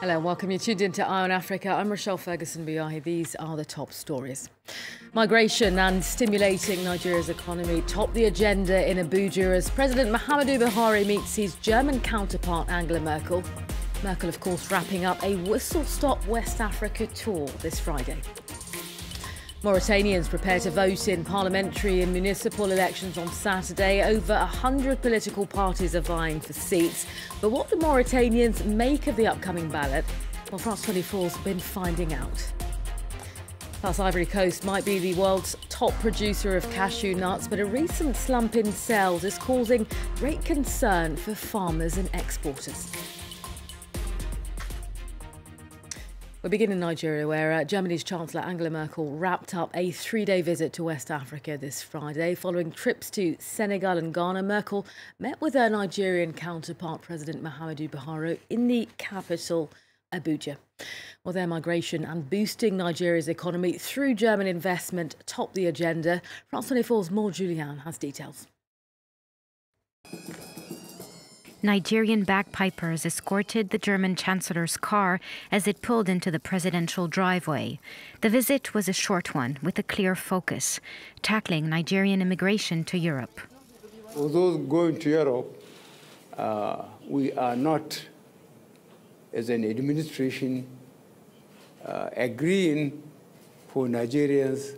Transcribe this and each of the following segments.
Hello, welcome. You're tuned into Eye on Africa. I'm Rochelle Ferguson-Biahi. These are the top stories. Migration and stimulating Nigeria's economy top the agenda in Abuja as President Muhamamdu Buhari meets his German counterpart Angela Merkel. Merkel, of course, wrapping up a whistle-stop West Africa tour this Friday. Mauritanians prepare to vote in parliamentary and municipal elections on Saturday. Over 100 political parties are vying for seats. But what do Mauritanians make of the upcoming ballot? Well, France 24's been finding out. Plus, Ivory Coast might be the world's top producer of cashew nuts, but a recent slump in sales is causing great concern for farmers and exporters. We begin in Nigeria, where Germany's Chancellor Angela Merkel wrapped up a three-day visit to West Africa this Friday. Following trips to Senegal and Ghana, Merkel met with her Nigerian counterpart, President Muhamamdu Buhari, in the capital, Abuja. Well, their migration and boosting Nigeria's economy through German investment top the agenda. France 24's Maud Julian has details. Nigerian bagpipers escorted the German Chancellor's car as it pulled into the presidential driveway. The visit was a short one with a clear focus, tackling Nigerian immigration to Europe. For those going to Europe, we are not, as an administration, agreeing for Nigerians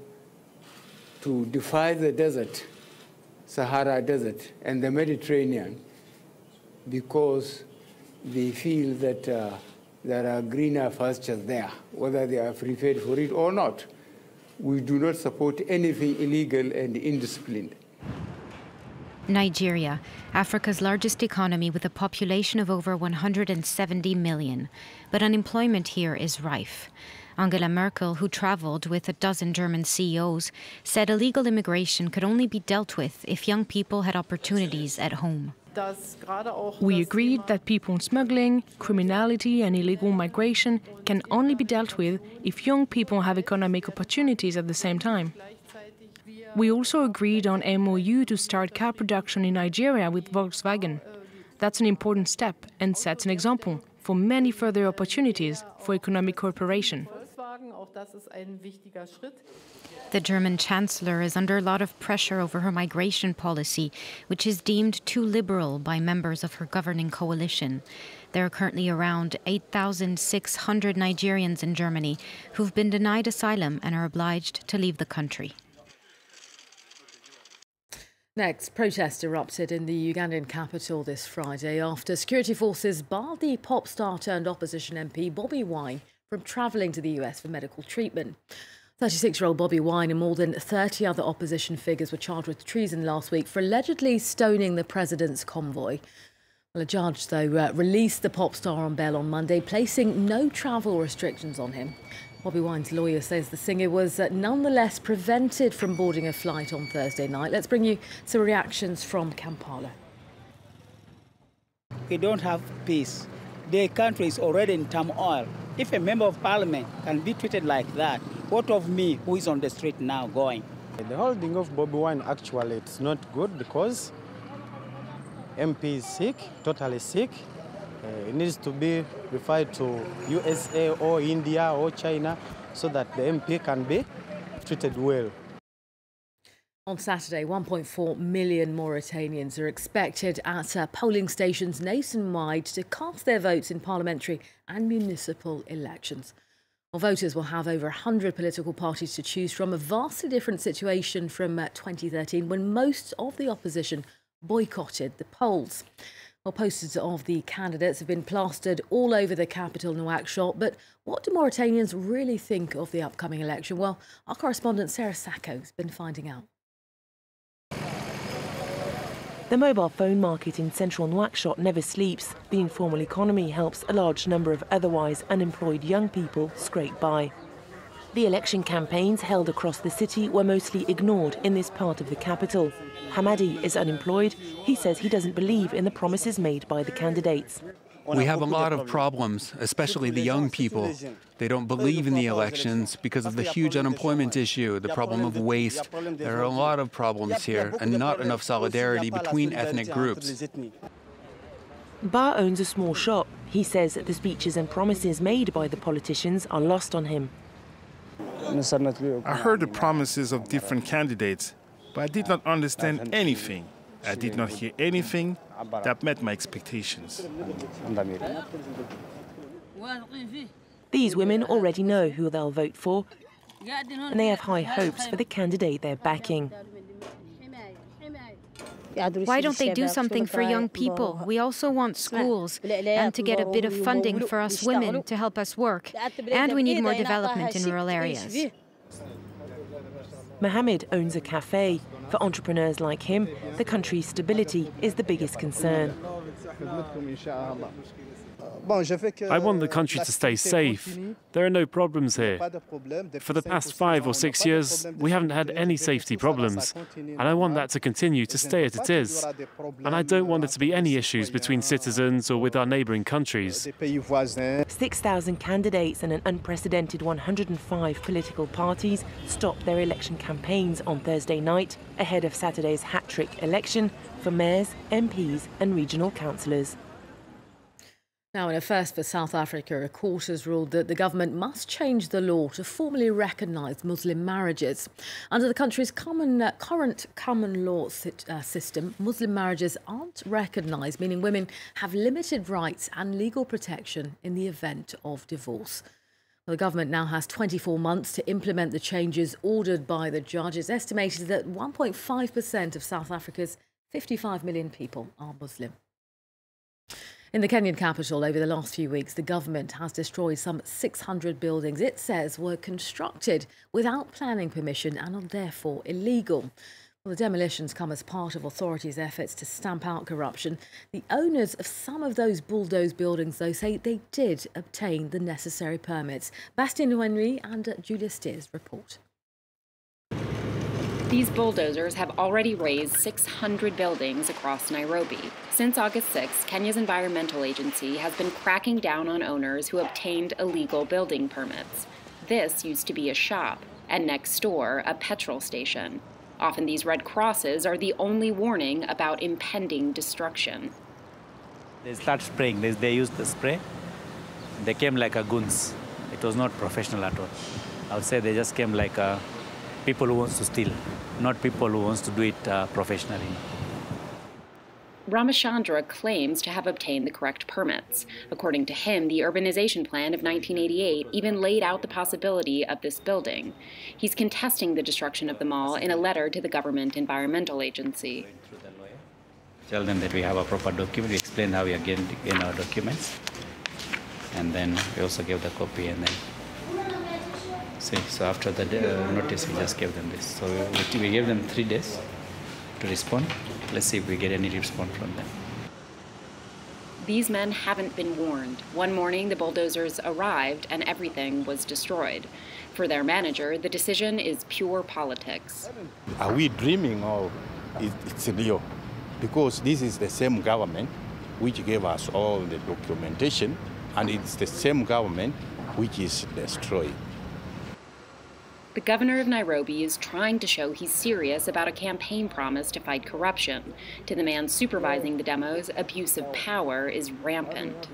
to defy the desert, Sahara Desert, and the Mediterranean, because they feel that there are greener pastures there, whether they are prepared for it or not. We do not support anything illegal and indisciplined. Nigeria, Africa's largest economy with a population of over 170 million. But unemployment here is rife. Angela Merkel, who travelled with a dozen German CEOs, said illegal immigration could only be dealt with if young people had opportunities at home. We agreed that people smuggling, criminality and illegal migration can only be dealt with if young people have economic opportunities at the same time. We also agreed on MOU to start car production in Nigeria with Volkswagen. That's an important step and sets an example for many further opportunities for economic cooperation. The German Chancellor is under a lot of pressure over her migration policy, which is deemed too liberal by members of her governing coalition. There are currently around 8,600 Nigerians in Germany who've been denied asylum and are obliged to leave the country. Next, protests erupted in the Ugandan capital this Friday after security forces barred the pop star turned opposition MP Bobi Wine from travelling to the US for medical treatment. 36-year-old Bobi Wine and more than 30 other opposition figures were charged with treason last week for allegedly stoning the president's convoy. Well, a judge, though, released the pop star on bail on Monday, placing no travel restrictions on him. Bobi Wine's lawyer says the singer was nonetheless prevented from boarding a flight on Thursday night. Let's bring you some reactions from Kampala. We don't have peace. The country is already in turmoil. If a member of parliament can be treated like that, what of me who is on the street now going? The holding of Bobi Wine, actually, it's not good because MP is sick, totally sick. It needs to be referred to USA or India or China so that the MP can be treated well. On Saturday, 1.4 million Mauritanians are expected at polling stations nationwide to cast their votes in parliamentary and municipal elections. Well, voters will have over 100 political parties to choose from, a vastly different situation from 2013 when most of the opposition boycotted the polls. Well, posters of the candidates have been plastered all over the capital, Nouakchott. But what do Mauritanians really think of the upcoming election? Well, our correspondent Sarah Sacco has been finding out. The mobile phone market in central Nouakchott never sleeps. The informal economy helps a large number of otherwise unemployed young people scrape by. The election campaigns held across the city were mostly ignored in this part of the capital. Hamadi is unemployed. He says he doesn't believe in the promises made by the candidates. We have a lot of problems, especially the young people. They don't believe in the elections because of the huge unemployment issue, the problem of waste. There are a lot of problems here and not enough solidarity between ethnic groups. Ba owns a small shop. He says that the speeches and promises made by the politicians are lost on him. I heard the promises of different candidates, but I did not understand anything. I did not hear anything that met my expectations. These women already know who they'll vote for, and they have high hopes for the candidate they're backing. Why don't they do something for young people? We also want schools and to get a bit of funding for us women to help us work. And we need more development in rural areas. Mohammed owns a cafe. For entrepreneurs like him, the country's stability is the biggest concern. I want the country to stay safe. There are no problems here. For the past 5 or 6 years, we haven't had any safety problems, and I want that to continue to stay as it is. And I don't want there to be any issues between citizens or with our neighbouring countries. 6,000 candidates and an unprecedented 105 political parties stopped their election campaigns on Thursday night ahead of Saturday's hat-trick election for mayors, MPs and regional councillors. Now, in a first for South Africa, a court has ruled that the government must change the law to formally recognise Muslim marriages. Under the country's current common law system, Muslim marriages aren't recognised, meaning women have limited rights and legal protection in the event of divorce. Well, the government now has 24 months to implement the changes ordered by the judge. It's estimated that 1.5% of South Africa's 55 million people are Muslim. In the Kenyan capital, over the last few weeks, the government has destroyed some 600 buildings it says were constructed without planning permission and are therefore illegal. Well, the demolitions come as part of authorities' efforts to stamp out corruption. The owners of some of those bulldozed buildings, though, say they did obtain the necessary permits. Bastien Henry and Julia Steers report. These bulldozers have already razed 600 buildings across Nairobi. Since August 6, Kenya's environmental agency has been cracking down on owners who obtained illegal building permits. This used to be a shop, and next door, a petrol station. Often these red crosses are the only warning about impending destruction. They start spraying. They used the spray. They came like a goons. It was not professional at all. I would say they just came like people who wants to steal, not people who wants to do it professionally. Ramachandra claims to have obtained the correct permits. According to him, the urbanization plan of 1988 even laid out the possibility of this building. He's contesting the destruction of the mall in a letter to the government environmental agency. Tell them that we have a proper document. We explain how we are getting our documents. And then we also give the copy and then so after the notice, we just gave them this. So we gave them 3 days to respond. Let's see if we get any response from them. These men haven't been warned. One morning, the bulldozers arrived and everything was destroyed. For their manager, the decision is pure politics. Are we dreaming or it's real? Because this is the same government which gave us all the documentation, and it's the same government which is destroying. The governor of Nairobi is trying to show he's serious about a campaign promise to fight corruption. To the man supervising the demos, abuse of power is rampant.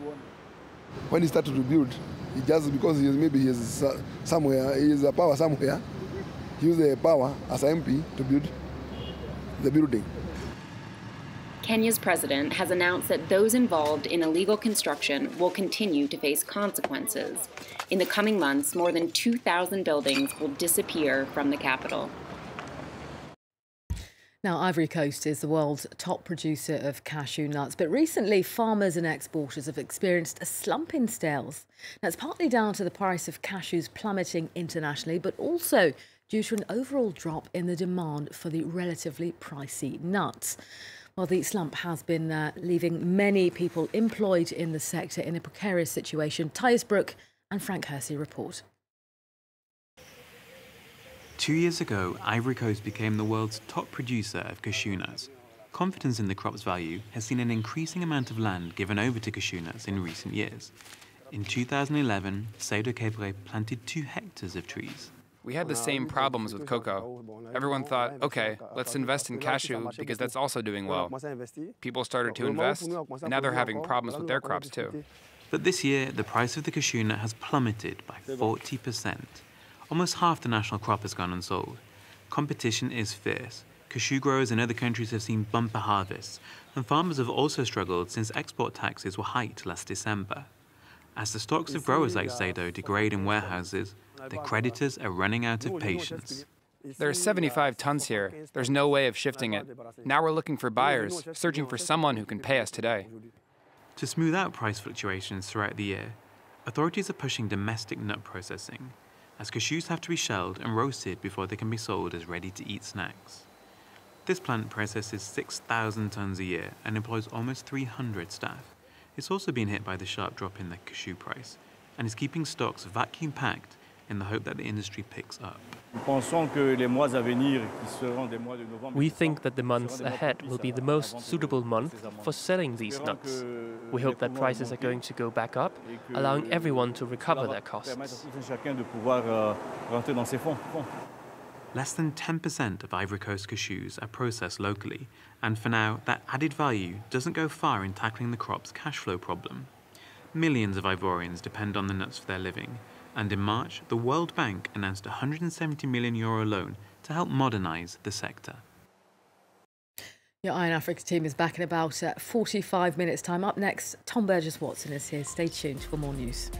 When he started to build, he just because maybe he is somewhere, he is a power somewhere, he used the power as an MP to build the building. Kenya's president has announced that those involved in illegal construction will continue to face consequences. In the coming months, more than 2,000 buildings will disappear from the capital. Now, Ivory Coast is the world's top producer of cashew nuts, but recently farmers and exporters have experienced a slump in sales. Now, it's partly down to the price of cashews plummeting internationally, but also due to an overall drop in the demand for the relatively pricey nuts. Well, the slump has been leaving many people employed in the sector in a precarious situation. Thais Brook and Frank Hersey report. 2 years ago, Ivory Coast became the world's top producer of cashew nuts. Confidence in the crop's value has seen an increasing amount of land given over to cashew nuts in recent years. In 2011, Seydou Kebre planted 2 hectares of trees. We had the same problems with cocoa. Everyone thought, okay, let's invest in cashew because that's also doing well. People started to invest, and now they're having problems with their crops too. But this year, the price of the cashew nut has plummeted by 40%. Almost half the national crop has gone unsold. Competition is fierce. Cashew growers in other countries have seen bumper harvests, and farmers have also struggled since export taxes were hiked last December. As the stocks of growers like Zaido degrade in warehouses, the creditors are running out of patience. There are 75 tons here. There's no way of shifting it. Now we're looking for buyers, searching for someone who can pay us today. To smooth out price fluctuations throughout the year, authorities are pushing domestic nut processing, as cashews have to be shelled and roasted before they can be sold as ready-to-eat snacks. This plant processes 6,000 tons a year and employs almost 300 staff. It's also been hit by the sharp drop in the cashew price and is keeping stocks vacuum-packed in the hope that the industry picks up. We think that the months ahead will be the most suitable month for selling these nuts. We hope that prices are going to go back up, allowing everyone to recover their costs. Less than 10% of Ivory Coast cashews are processed locally, and for now, that added value doesn't go far in tackling the crop's cash flow problem. Millions of Ivorians depend on the nuts for their living, and in March, the World Bank announced a €170 million loan to help modernise the sector. Your Iron Africa team is back in about 45 minutes' time. Up next, Tom Burgess-Watson is here. Stay tuned for more news.